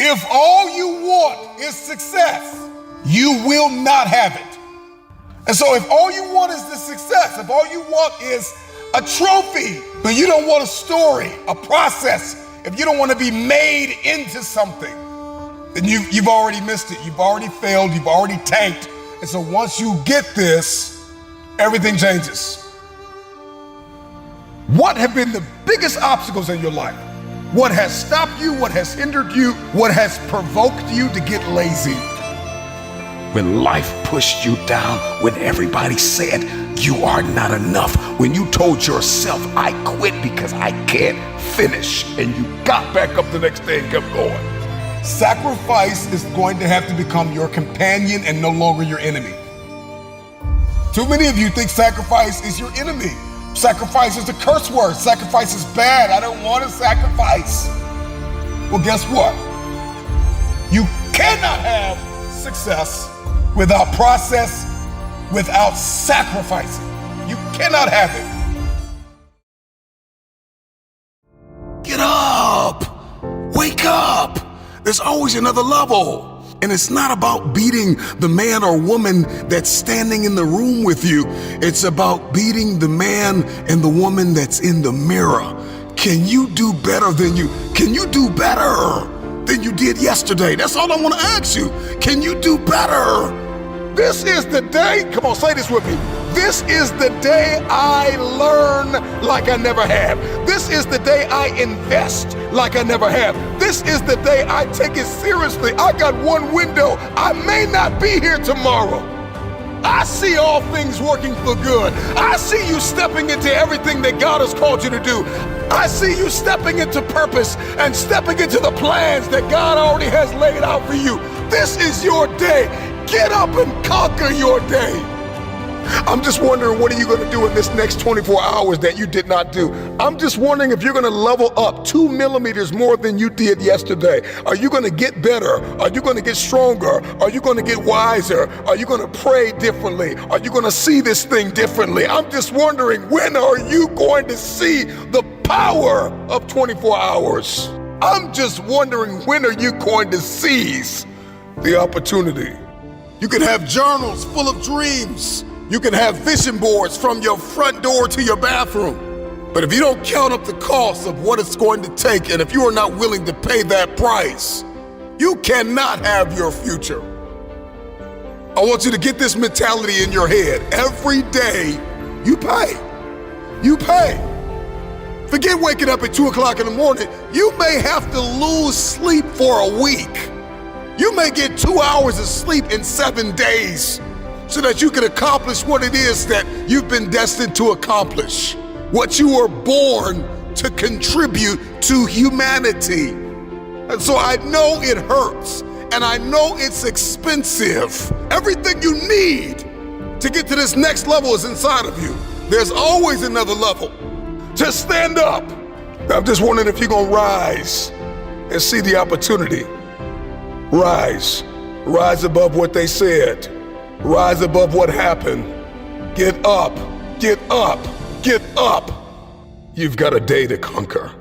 If all you want is success, you will not have it. And so if all you want is the success, if all you want is a trophy, but you don't want a story, a process, if you don't want to be made into something, then you've already missed it. You've already failed. You've already tanked. And so once you get this, everything changes. What have been the biggest obstacles in your life? What has stopped you? What has hindered you? What has provoked you to get lazy? When life pushed you down, when everybody said you are not enough, when you told yourself, I quit because I can't finish, and you got back up the next day and kept going. Sacrifice is going to have to become your companion and no longer your enemy. Too many of you think sacrifice is your enemy. Sacrifice is a curse word. Sacrifice is bad. I don't want to sacrifice. Well, guess what? You cannot have success without process, without sacrificing. You cannot have it. Get up! Wake up! There's always another level. And it's not about beating the man or woman that's standing in the room with you. It's about beating the man and the woman that's in the mirror. Can you do better than you did yesterday? That's all I want to ask you. Can you do better? This is the day, come on, say this with me. This is the day I learn like I never have. This is the day I invest like I never have. This is the day I take it seriously. I got one window. I may not be here tomorrow. I see all things working for good. I see you stepping into everything that God has called you to do. I see you stepping into purpose and stepping into the plans that God already has laid out for you. This is your day. Get up and conquer your day. I'm just wondering, what are you going to do in this next 24 hours that you did not do? I'm just wondering if you're going to level up 2 millimeters more than you did yesterday. Are you going to get better? Are you going to get stronger? Are you going to get wiser? Are you going to pray differently? Are you going to see this thing differently? I'm just wondering, when are you going to see the power of 24 hours? I'm just wondering, when are you going to seize the opportunity? You can have journals full of dreams. You can have vision boards from your front door to your bathroom. But if you don't count up the cost of what it's going to take, and if you are not willing to pay that price, you cannot have your future. I want you to get this mentality in your head. Every day, you pay. You pay. Forget waking up at 2 o'clock in the morning. You may have to lose sleep for a week. You may get 2 hours of sleep in 7 days so that you can accomplish what it is that you've been destined to accomplish, what you were born to contribute to humanity. And so I know it hurts, and I know it's expensive. Everything you need to get to this next level is inside of you. There's always another level. Just stand up. I'm just wondering if you're gonna rise and see the opportunity. Rise. Rise above what they said. Rise above what happened. Get up. Get up. Get up. You've got a day to conquer.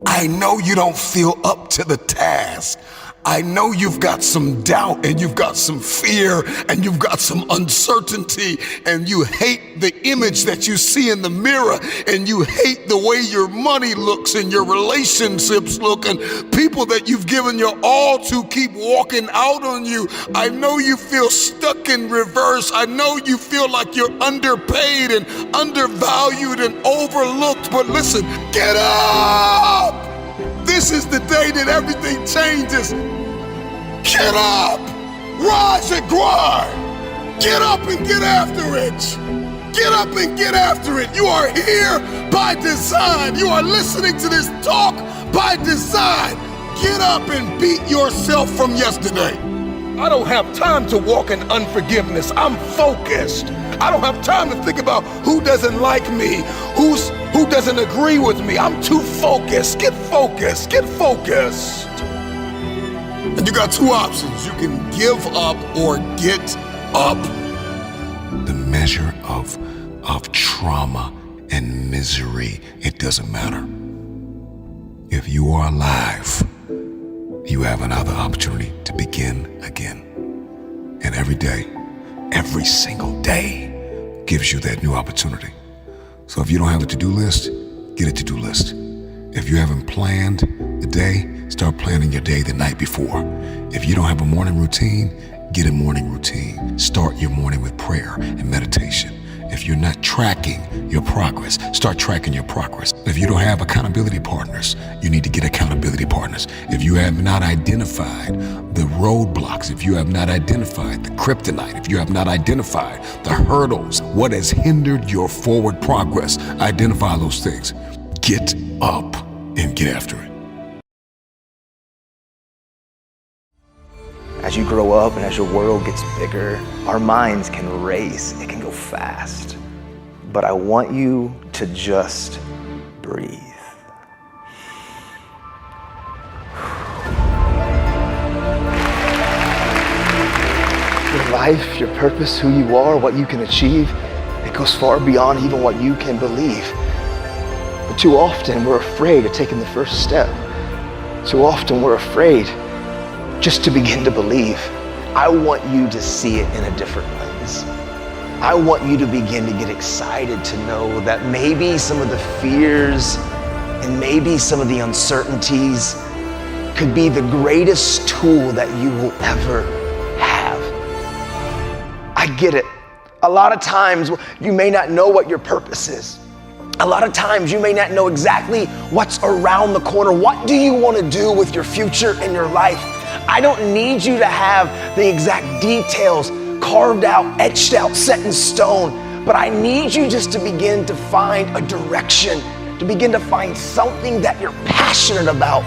I know you don't feel up to the task. I know you've got some doubt, and you've got some fear, and you've got some uncertainty, and you hate the image that you see in the mirror, and you hate the way your money looks and your relationships look, and people that you've given your all to keep walking out on you. I know you feel stuck in reverse. I know you feel like you're underpaid and undervalued and overlooked, but listen, get up! This is the day that everything changes. Get up! Rise and grind! Get up and get after it! Get up and get after it! You are here by design. You are listening to this talk by design. Get up and beat yourself from yesterday. I don't have time to walk in unforgiveness. I'm focused. I don't have time to think about who doesn't like me, who doesn't agree with me. I'm too focused. Get focused. Get focused. And you got 2 options. You can give up or get up. The measure of trauma and misery, it doesn't matter. If you are alive, you have another opportunity to begin again. And every day, every single day gives you that new opportunity. So if you don't have a to-do list, get a to-do list. If you haven't planned the day, start planning your day the night before. If you don't have a morning routine, get a morning routine. Start your morning with prayer and meditation. If you're not tracking your progress, start tracking your progress. If you don't have accountability partners, you need to get accountability partners. If you have not identified the roadblocks, if you have not identified the kryptonite, if you have not identified the hurdles, what has hindered your forward progress, identify those things. Get up and get after it. As you grow up and as your world gets bigger, our minds can race, it can go fast. But I want you to just breathe. Your life, your purpose, who you are, what you can achieve, it goes far beyond even what you can believe. But too often we're afraid of taking the first step. Too often we're afraid just to begin to believe. I want you to see it in a different lens. I want you to begin to get excited to know that maybe some of the fears and maybe some of the uncertainties could be the greatest tool that you will ever have. I get it. A lot of times you may not know what your purpose is. A lot of times you may not know exactly what's around the corner. What do you want to do with your future and your life? I don't need you to have the exact details carved out, etched out, set in stone, but I need you just to begin to find a direction, to begin to find something that you're passionate about.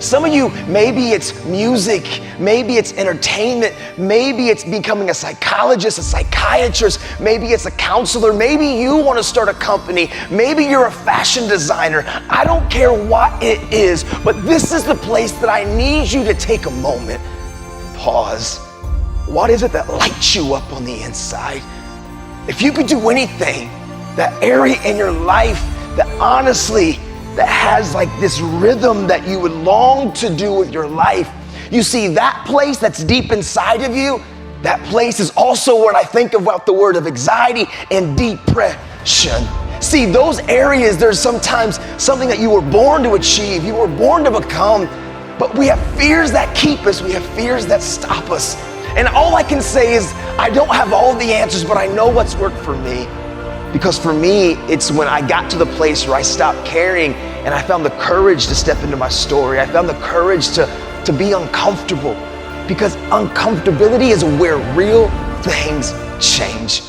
Some of you, maybe it's music, maybe it's entertainment, maybe it's becoming a psychologist, a psychiatrist, maybe it's a counselor, maybe you want to start a company, maybe you're a fashion designer. I don't care what it is, but this is the place that I need you to take a moment and pause. What is it that lights you up on the inside? If you could do anything, that area in your life that honestly, that has like this rhythm that you would long to do with your life. You see, that place that's deep inside of you, that place is also where I think about the word of anxiety and depression. See, those areas, there's sometimes something that you were born to achieve, you were born to become, but we have fears that keep us, we have fears that stop us. And all I can say is, I don't have all the answers, but I know what's worked for me. Because for me, it's when I got to the place where I stopped caring and I found the courage to step into my story. I found the courage to be uncomfortable, because uncomfortability is where real things change.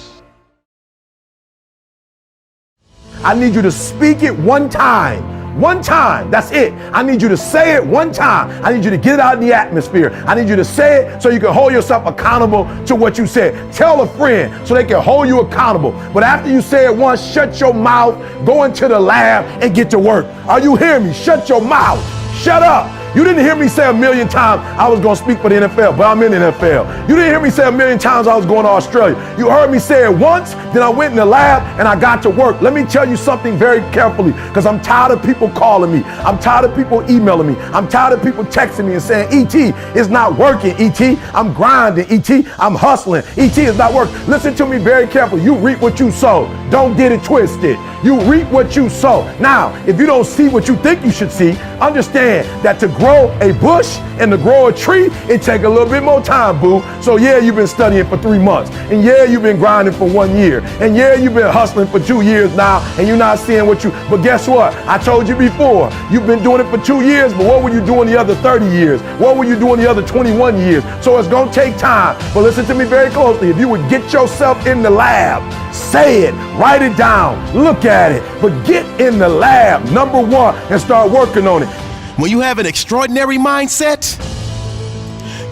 I need you to speak it one time. One time, that's it. I need you to say it one time. I need you to get it out in the atmosphere. I need you to say it so you can hold yourself accountable to what you said. Tell a friend so they can hold you accountable. But after you say it once, shut your mouth, go into the lab and get to work. Are you hearing me? Shut your mouth. Shut up. You didn't hear me say a million times I was going to speak for the NFL, but I'm in the NFL. You didn't hear me say a million times I was going to Australia. You heard me say it once, then I went in the lab and I got to work. Let me tell you something very carefully, because I'm tired of people calling me. I'm tired of people emailing me. I'm tired of people texting me and saying, E.T., it's not working, E.T. I'm grinding, E.T. I'm hustling, E.T. it's not working. Listen to me very carefully. You reap what you sow. Don't get it twisted. You reap what you sow. Now, if you don't see what you think you should see, understand that to grow a bush and to grow a tree, it takes a little bit more time, boo. So yeah, you've been studying for 3 months. And yeah, you've been grinding for 1 year. And yeah, you've been hustling for 2 years now, and you're not seeing what you, but guess what? I told you before, you've been doing it for 2 years, but what were you doing the other 30 years? What were you doing the other 21 years? So it's gonna take time. But listen to me very closely. If you would get yourself in the lab, say it, write it down, look at it, but get in the lab, number one, and start working on it. When you have an extraordinary mindset,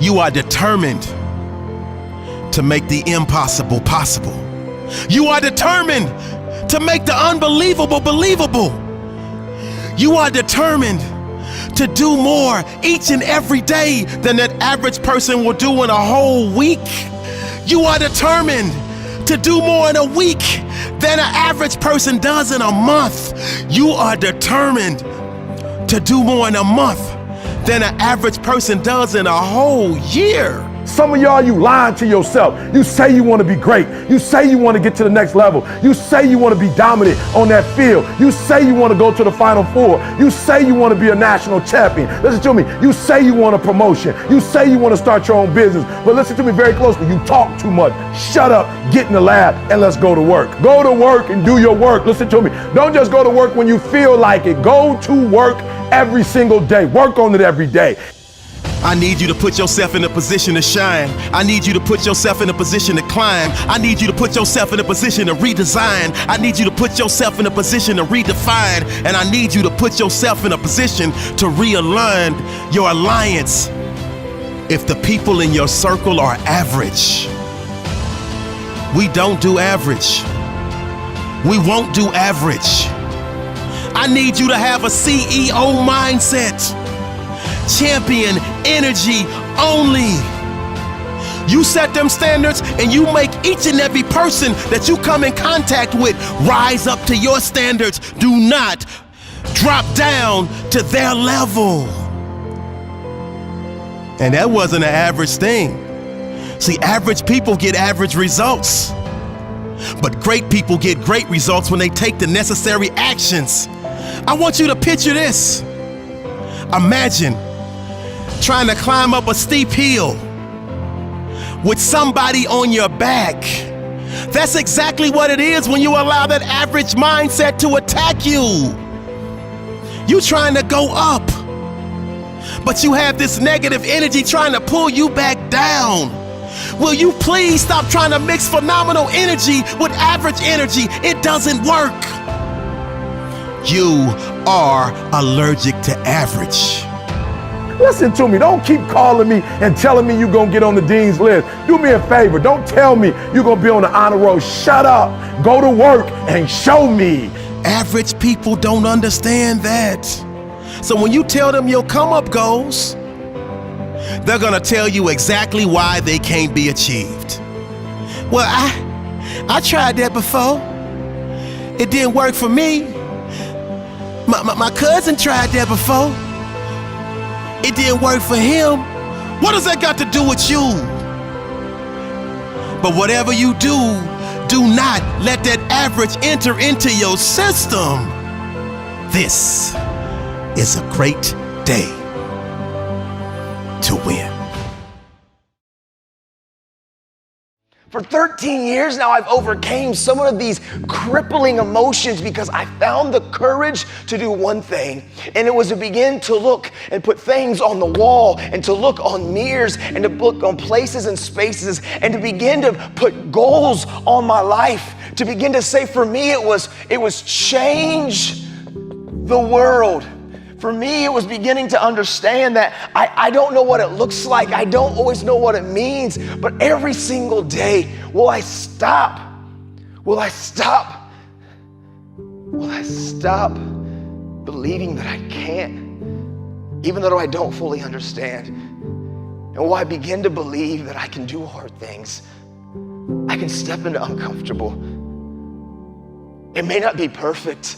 you are determined to make the impossible possible. You are determined to make the unbelievable believable. You are determined to do more each and every day than that average person will do in a whole week. You are determined to do more in a week than an average person does in a month. You are determined to do more in a month than an average person does in a whole year. Some of y'all, you lying to yourself. You say you want to be great. You say you want to get to the next level. You say you want to be dominant on that field. You say you want to go to the Final Four. You say you want to be a national champion. Listen to me. You say you want a promotion. You say you want to start your own business. But listen to me very closely. You talk too much. Shut up, get in the lab, and let's go to work. Go to work and do your work. Listen to me. Don't just go to work when you feel like it. Go to work every single day. Work on it every day. I need you to put yourself in a position to shine. I need you to put yourself in a position to climb. I need you to put yourself in a position to redesign. I need you to put yourself in a position to redefine. And I need you to put yourself in a position to realign your alliance. If the people in your circle are average, we don't do average. We won't do average. I need you to have a CEO mindset. Champion energy only. You set them standards and you make each and every person that you come in contact with rise up to your standards. Do not drop down to their level. And that wasn't an average thing. See, average people get average results. But great people get great results when they take the necessary actions. I want you to picture this. Imagine trying to climb up a steep hill with somebody on your back. That's exactly what it is when you allow that average mindset to attack you. You trying to go up, but you have this negative energy trying to pull you back down. Will you please stop trying to mix phenomenal energy with average energy? It doesn't work. You are allergic to average. Listen to me. Don't keep calling me and telling me you're going to get on the dean's list. Do me a favor. Don't tell me you're going to be on the honor roll. Shut up. Go to work and show me. Average people don't understand that. So when you tell them your come-up goals, they're going to tell you exactly why they can't be achieved. Well, I tried that before. It didn't work for me. My cousin tried that before. It didn't work for him. What does that got to do with you? But whatever you do, do not let that average enter into your system. This is a great day to win. For 13 years now, I've overcame some of these crippling emotions because I found the courage to do one thing, and it was to begin to look and put things on the wall and to look on mirrors and to look on places and spaces and to begin to put goals on my life, to begin to say for me it was change the world. For me, it was beginning to understand that I don't know what it looks like. I don't always know what it means. But every single day, will I stop? Will I stop? Will I stop believing that I can't, even though I don't fully understand? And will I begin to believe that I can do hard things? I can step into uncomfortable. It may not be perfect,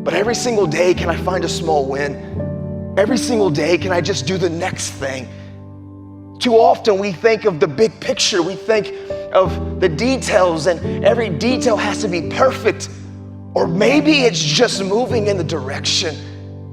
but every single day, can I find a small win? Every single day, can I just do the next thing? Too often we think of the big picture. We think of the details, and every detail has to be perfect. Or maybe it's just moving in the direction.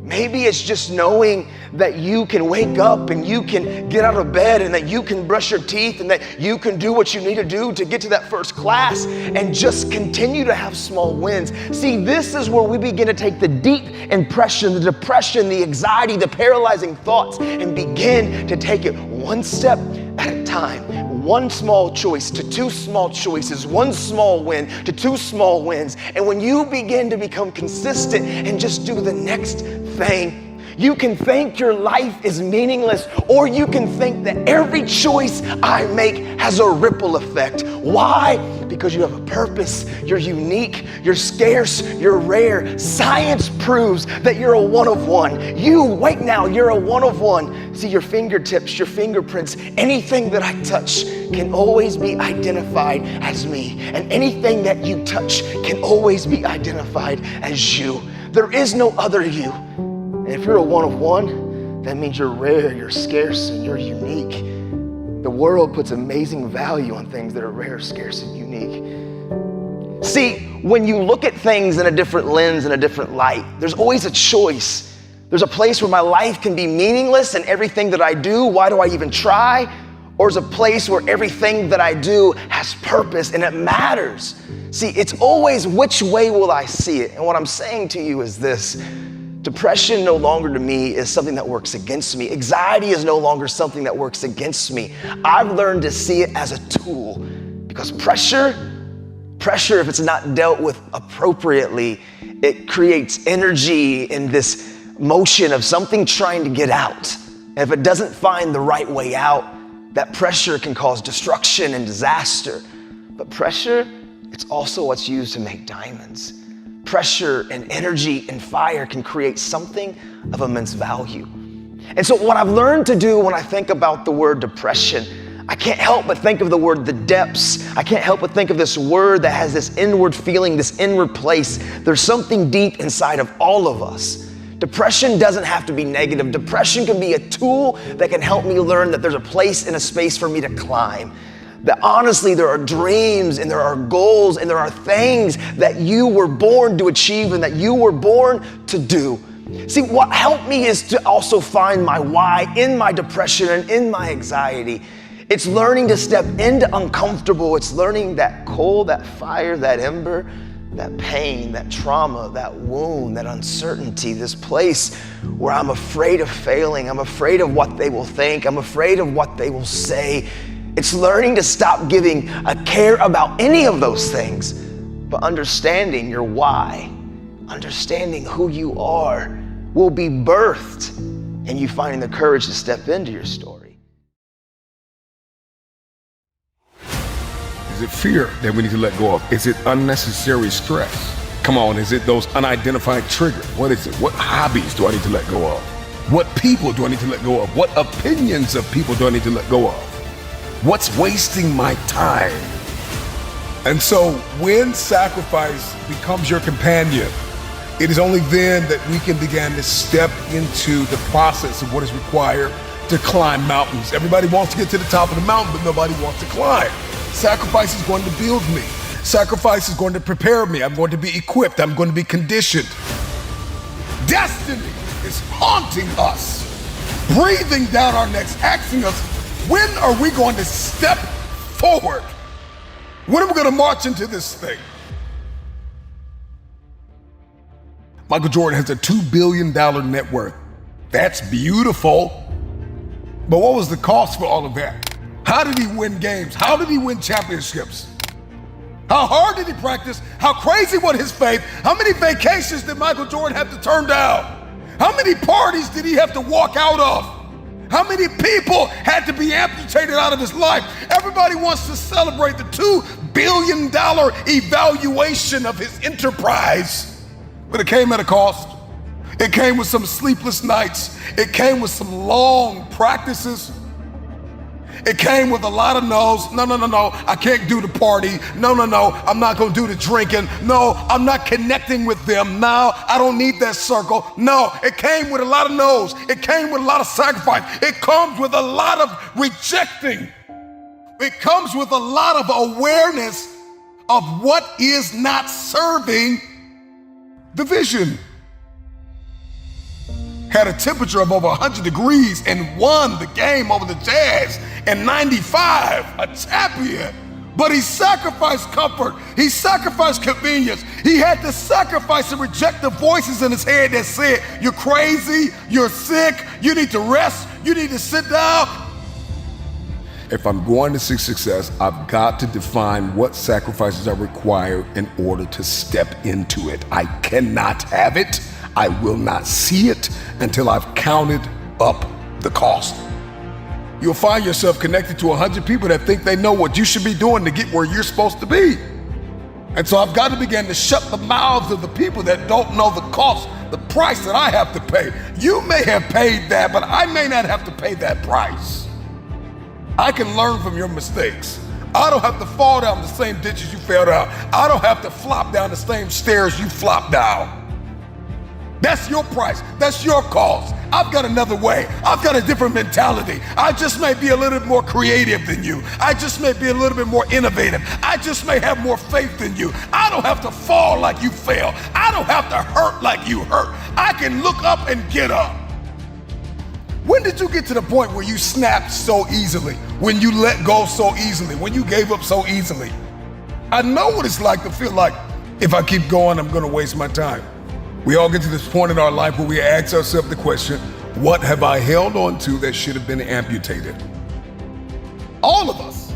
Maybe it's just knowing that you can wake up and you can get out of bed and that you can brush your teeth and that you can do what you need to do to get to that first class and just continue to have small wins. See, this is where we begin to take the deep impression, the depression, the anxiety, the paralyzing thoughts, and begin to take it one step at a time. One small choice to two small choices, one small win to two small wins. And when you begin to become consistent and just do the next thing, you can think your life is meaningless, or you can think that every choice I make has a ripple effect. Why? Because you have a purpose, you're unique, you're scarce, you're rare. Science proves that you're a one of one. You, right now, you're a one of one. See, your fingertips, your fingerprints, anything that I touch can always be identified as me. And anything that you touch can always be identified as you. There is no other you. And if you're a one of one, that means you're rare, you're scarce, and you're unique. The world puts amazing value on things that are rare, scarce, and unique. See, when you look at things in a different lens, in a different light, there's always a choice. There's a place where my life can be meaningless and everything that I do, why do I even try? Or is a place where everything that I do has purpose and it matters. See, it's always which way will I see it? And what I'm saying to you is this: depression no longer to me is something that works against me. Anxiety is no longer something that works against me. I've learned to see it as a tool, because pressure, if it's not dealt with appropriately, it creates energy in this motion of something trying to get out. And if it doesn't find the right way out, that pressure can cause destruction and disaster. But pressure, it's also what's used to make diamonds. Pressure and energy and fire can create something of immense value. And so what I've learned to do when I think about the word depression, I can't help but think of the word the depths. I can't help but think of this word that has this inward feeling, this inward place. There's something deep inside of all of us. Depression doesn't have to be negative. Depression can be a tool that can help me learn that there's a place and a space for me to climb. That honestly, there are dreams and there are goals and there are things that you were born to achieve and that you were born to do. See, what helped me is to also find my why in my depression and in my anxiety. It's learning to step into uncomfortable. It's learning that coal, that fire, that ember, that pain, that trauma, that wound, that uncertainty, this place where I'm afraid of failing. I'm afraid of what they will think. I'm afraid of what they will say. It's learning to stop giving a care about any of those things, but understanding your why, understanding who you are will be birthed in you finding the courage to step into your story. Is it fear that we need to let go of? Is it unnecessary stress? Come on, is it those unidentified triggers? What is it? What hobbies do I need to let go of? What people do I need to let go of? What opinions of people do I need to let go of? What's wasting my time? And so when sacrifice becomes your companion, it is only then that we can begin to step into the process of what is required to climb mountains. Everybody wants to get to the top of the mountain, but nobody wants to climb. Sacrifice is going to build me. Sacrifice is going to prepare me. I'm going to be equipped. I'm going to be conditioned. Destiny is haunting us, breathing down our necks, asking us, when are we going to step forward? When are we going to march into this thing? Michael Jordan has a $2 billion net worth. That's beautiful. But what was the cost for all of that? How did he win games? How did he win championships? How hard did he practice? How crazy was his faith? How many vacations did Michael Jordan have to turn down? How many parties did he have to walk out of? How many people had to be amputated out of his life? Everybody wants to celebrate the $2 billion evaluation of his enterprise, but it came at a cost. It came with some sleepless nights. It came with some long practices. It came with a lot of no's. No, I can't do the party. No, I'm not gonna do the drinking. No, I'm not connecting with them. No, I don't need that circle. No, it came with a lot of no's. It came with a lot of sacrifice. It comes with a lot of rejecting. It comes with a lot of awareness of what is not serving the vision. Had a temperature of over 100 degrees and won the game over the Jazz in '95, a champion. But he sacrificed comfort. He sacrificed convenience. He had to sacrifice and reject the voices in his head that said, you're crazy, you're sick, you need to rest, you need to sit down. If I'm going to seek success, I've got to define what sacrifices are required in order to step into it. I cannot have it. I will not see it until I've counted up the cost. You'll find yourself connected to 100 people that think they know what you should be doing to get where you're supposed to be. And so I've got to begin to shut the mouths of the people that don't know the cost, the price that I have to pay. You may have paid that, but I may not have to pay that price. I can learn from your mistakes. I don't have to fall down the same ditches you fell down. I don't have to flop down the same stairs you flopped down. That's your price. That's your cost. I've got another way. I've got a different mentality. I just may be a little bit more creative than you. I just may be a little bit more innovative. I just may have more faith than you. I don't have to fall like you fell. I don't have to hurt like you hurt. I can look up and get up. When did you get to the point where you snapped so easily? When you let go so easily? When you gave up so easily? I know what it's like to feel like if I keep going, I'm going to waste my time. We all get to this point in our life where we ask ourselves the question, what have I held on to that should have been amputated? All of us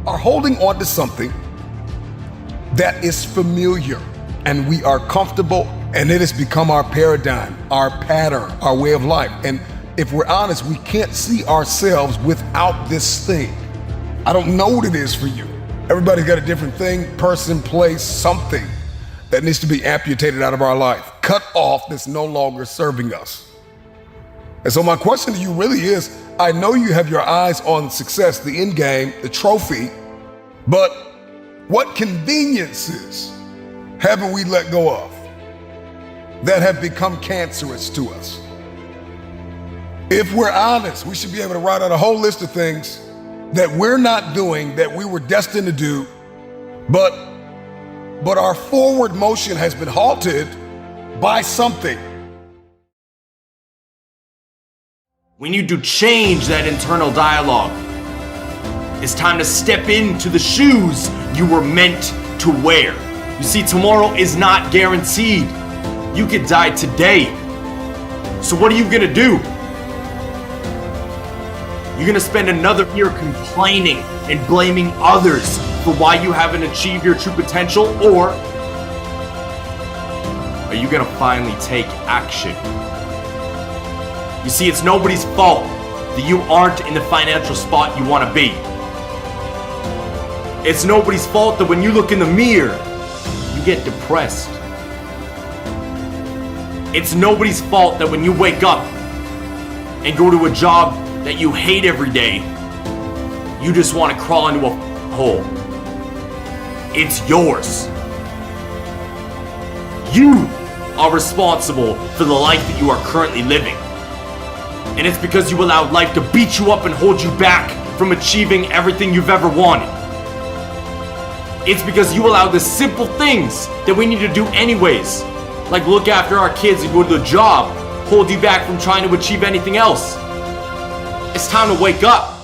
are holding on to something that is familiar and we are comfortable, and it has become our paradigm, our pattern, our way of life. And if we're honest, we can't see ourselves without this thing. I don't know what it is for you. Everybody's got a different thing, person, place, something that needs to be amputated out of our life, cut off, that's no longer serving us. And so my question to you really is, I know you have your eyes on success, the end game, the trophy, but what conveniences haven't we let go of that have become cancerous to us? If we're honest, we should be able to write out a whole list of things that we're not doing, that we were destined to do, but our forward motion has been halted by something. We need to change that internal dialogue. It's time to step into the shoes you were meant to wear. You see, tomorrow is not guaranteed. You could die today. So what are you gonna do? You're gonna spend another year complaining and blaming others for why you haven't achieved your true potential, or are you gonna finally take action? You see, it's nobody's fault that you aren't in the financial spot you wanna be. It's nobody's fault that when you look in the mirror, you get depressed. It's nobody's fault that when you wake up and go to a job that you hate every day, you just want to crawl into a hole. It's yours. You are responsible for the life that you are currently living. And it's because you allowed life to beat you up and hold you back from achieving everything you've ever wanted. It's because you allowed the simple things that we need to do anyways, like look after our kids and go to the job, hold you back from trying to achieve anything else. It's time to wake up.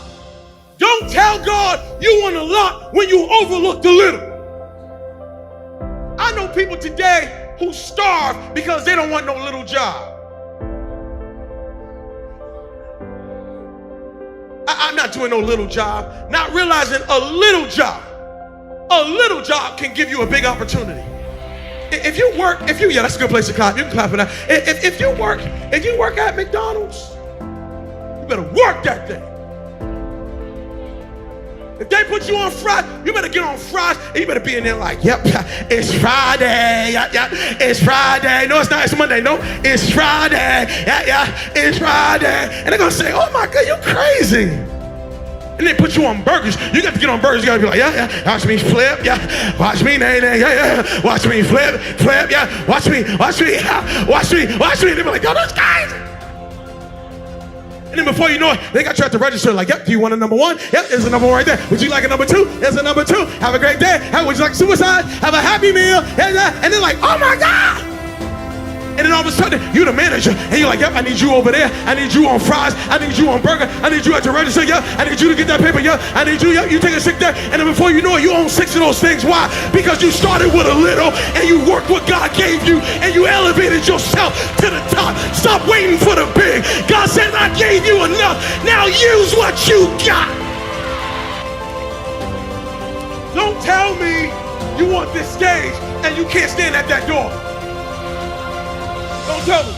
Don't tell God you want a lot when you overlook the little. I know people today who starve because they don't want no little job. I'm not doing no little job, not realizing a little job can give you a big opportunity. If you work, yeah, that's a good place to clap. You can clap for that. If you work at McDonald's, you better work that day. If they put you on fries, you better get on fries, and you better be in there like, yep, it's Friday, yeah, it's Friday. No, it's not, it's Monday, no, it's Friday, yeah, it's Friday. And they're gonna say, oh my God, you're crazy. And they put you on burgers. You got to get on burgers. You got to be like, yeah, watch me flip, yeah, watch me, yeah, watch me flip, yeah, watch me, yeah, watch me. And they be like, oh, that's crazy. And then before you know it, they got you at the register like, yep, do you want a number one? Yep, there's a number one right there. Would you like a number two? There's a number two. Have a great day. Would you like suicide? Have a happy meal. And they're like, oh my God. And then all of a sudden, you're the manager, and you're like, yep, I need you over there. I need you on fries. I need you on burger. I need you at the register. Yep, I need you to get that paper. Yep, I need you. Yep, you take a sick there. And then before you know it, you own 6 of those things. Why? Because you started with a little, and you worked what God gave you, and you elevated yourself to the top. Stop waiting for the big. God said, I gave you enough. Now use what you got. Don't tell me you want this stage, and you can't stand at that door. Don't tell me.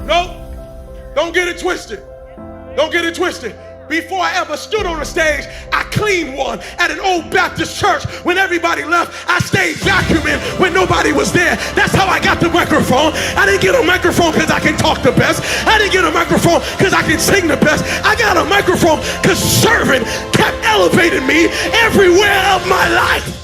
No. Don't get it twisted. Don't get it twisted. Before I ever stood on a stage, I cleaned one at an old Baptist church. When everybody left, I stayed vacuuming when nobody was there. That's how I got the microphone. I didn't get a microphone because I can talk the best. I didn't get a microphone because I can sing the best. I got a microphone because serving kept elevating me everywhere of my life.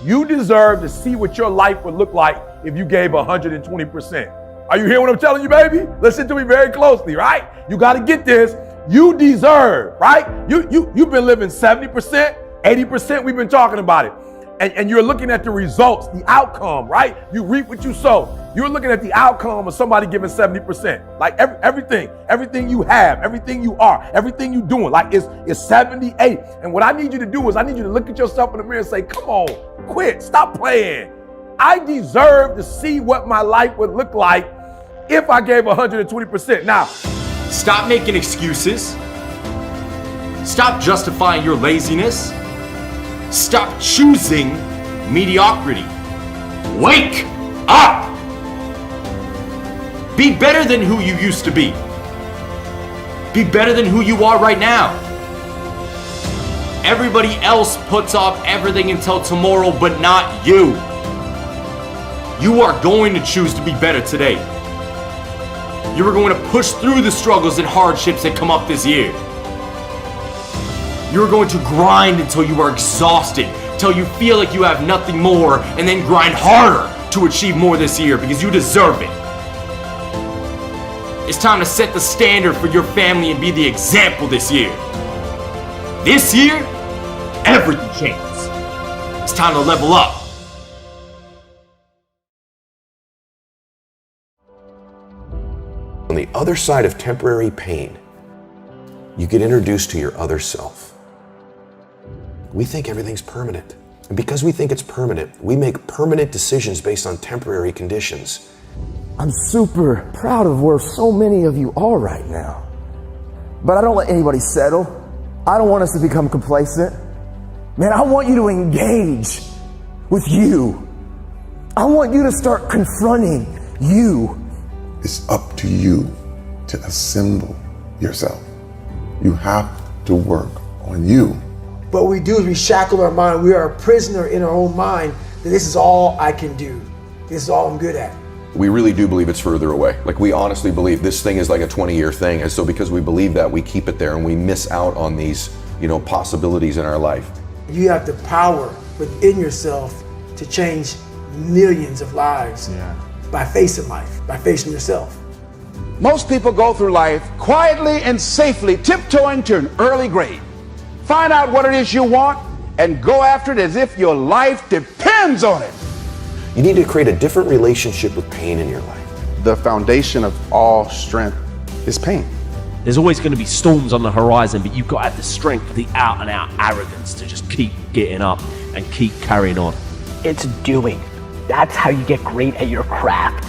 You deserve to see what your life would look like if you gave 120%. Are you hearing what I'm telling you, baby? Listen to me very closely, right? You got to get this. You deserve, right? You've been living 70%, 80%. We've been talking about it. And you're looking at the results, the outcome, right? You reap what you sow. You're looking at the outcome of somebody giving 70%. Like everything you have, everything you are, everything you're doing, like it's 78. And what I need you to do is I need you to look at yourself in the mirror and say, come on, quit, stop playing. I deserve to see what my life would look like if I gave 120%. Now, stop making excuses. Stop justifying your laziness. Stop choosing mediocrity. Wake up! Be better than who you used to be. Be better than who you are right now. Everybody else puts off everything until tomorrow, but not you. You are going to choose to be better today. You are going to push through the struggles and hardships that come up this year. You're going to grind until you are exhausted, until you feel like you have nothing more, and then grind harder to achieve more this year because you deserve it. It's time to set the standard for your family and be the example this year. This year, everything changes. It's time to level up. On the other side of temporary pain, you get introduced to your other self. We think everything's permanent. And because we think it's permanent, we make permanent decisions based on temporary conditions. I'm super proud of where so many of you are right now. But I don't let anybody settle. I don't want us to become complacent. Man, I want you to engage with you. I want you to start confronting you. It's up to you to assemble yourself. You have to work on you. What we do is we shackle our mind. We are a prisoner in our own mind that this is all I can do. This is all I'm good at. We really do believe it's further away. Like, we honestly believe this thing is like a 20-year thing. And so because we believe that, we keep it there and we miss out on these, possibilities in our life. You have the power within yourself to change millions of lives by facing life, by facing yourself. Most people go through life quietly and safely, tiptoeing to an early grave. Find out what it is you want and go after it as if your life depends on it. You need to create a different relationship with pain in your life. The foundation of all strength is pain. There's always going to be storms on the horizon, but you've got to have the strength, the out and out arrogance to just keep getting up and keep carrying on. It's doing. That's how you get great at your craft.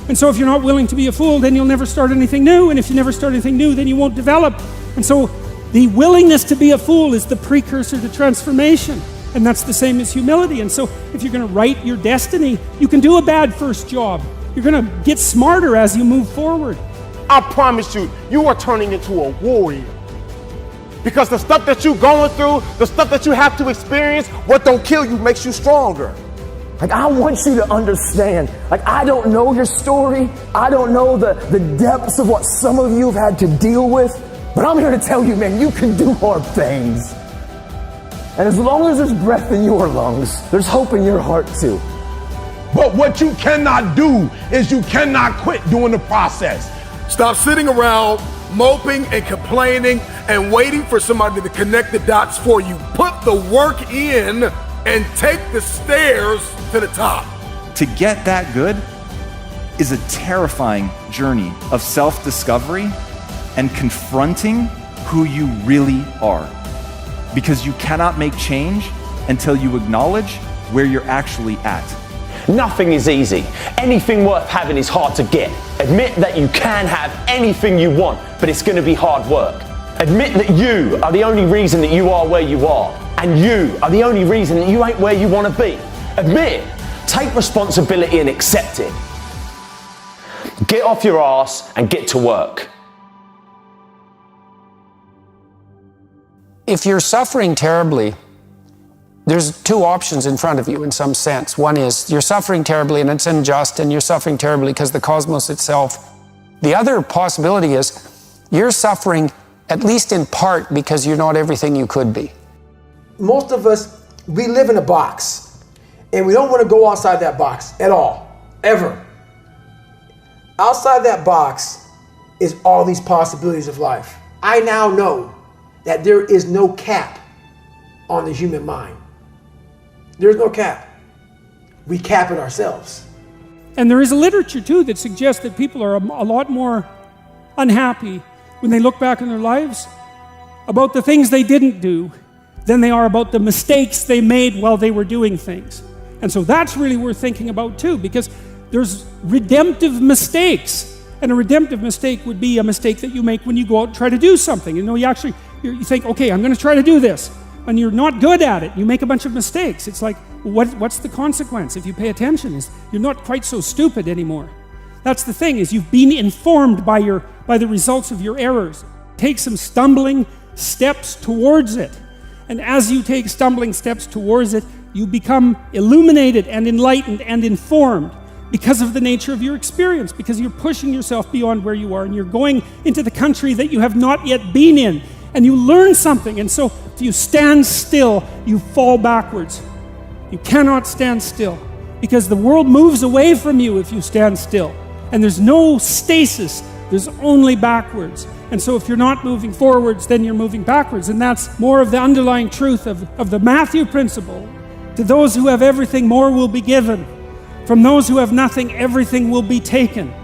And so if you're not willing to be a fool, then you'll never start anything new. And if you never start anything new, then you won't develop. And so the willingness to be a fool is the precursor to transformation. And that's the same as humility. And so if you're going to write your destiny, you can do a bad first job. You're going to get smarter as you move forward. I promise you, you are turning into a warrior. Because the stuff that you're going through, the stuff that you have to experience, what don't kill you makes you stronger. Like, I want you to understand, like, I don't know your story. I don't know the depths of what some of you have had to deal with. But I'm here to tell you, man, you can do hard things. And as long as there's breath in your lungs, there's hope in your heart too. But what you cannot do is you cannot quit doing the process. Stop sitting around moping and complaining and waiting for somebody to connect the dots for you. Put the work in and take the stairs to the top. To get that good is a terrifying journey of self-discovery and confronting who you really are. Because you cannot make change until you acknowledge where you're actually at. Nothing is easy. Anything worth having is hard to get. Admit that you can have anything you want, but it's going to be hard work. Admit that you are the only reason that you are where you are, and you are the only reason that you ain't where you want to be. Admit it. Take responsibility and accept it. Get off your ass and get to work. If you're suffering terribly, there's two options in front of you in some sense. One is you're suffering terribly and it's unjust, and you're suffering terribly because the cosmos itself. The other possibility is you're suffering at least in part because you're not everything you could be. Most of us, we live in a box. And we don't want to go outside that box at all, ever. Outside that box is all these possibilities of life. I now know that there is no cap on the human mind. There's no cap. We cap it ourselves. And there is a literature too that suggests that people are a lot more unhappy when they look back in their lives about the things they didn't do than they are about the mistakes they made while they were doing things. And so that's really worth thinking about too, because there's redemptive mistakes. And a redemptive mistake would be a mistake that you make when you go out and try to do something. You know, you think, okay, I'm going to try to do this. And you're not good at it. You make a bunch of mistakes. It's like, what's the consequence if you pay attention? Is you're not quite so stupid anymore. That's the thing, is you've been informed by the results of your errors. Take some stumbling steps towards it. And as you take stumbling steps towards it, you become illuminated and enlightened and informed because of the nature of your experience, because you're pushing yourself beyond where you are and you're going into the country that you have not yet been in, and you learn something. And so if you stand still, you fall backwards. You cannot stand still because the world moves away from you if you stand still. And there's no stasis, there's only backwards. And so if you're not moving forwards, then you're moving backwards. And that's more of the underlying truth of the Matthew principle. To those who have everything, more will be given. From those who have nothing, everything will be taken.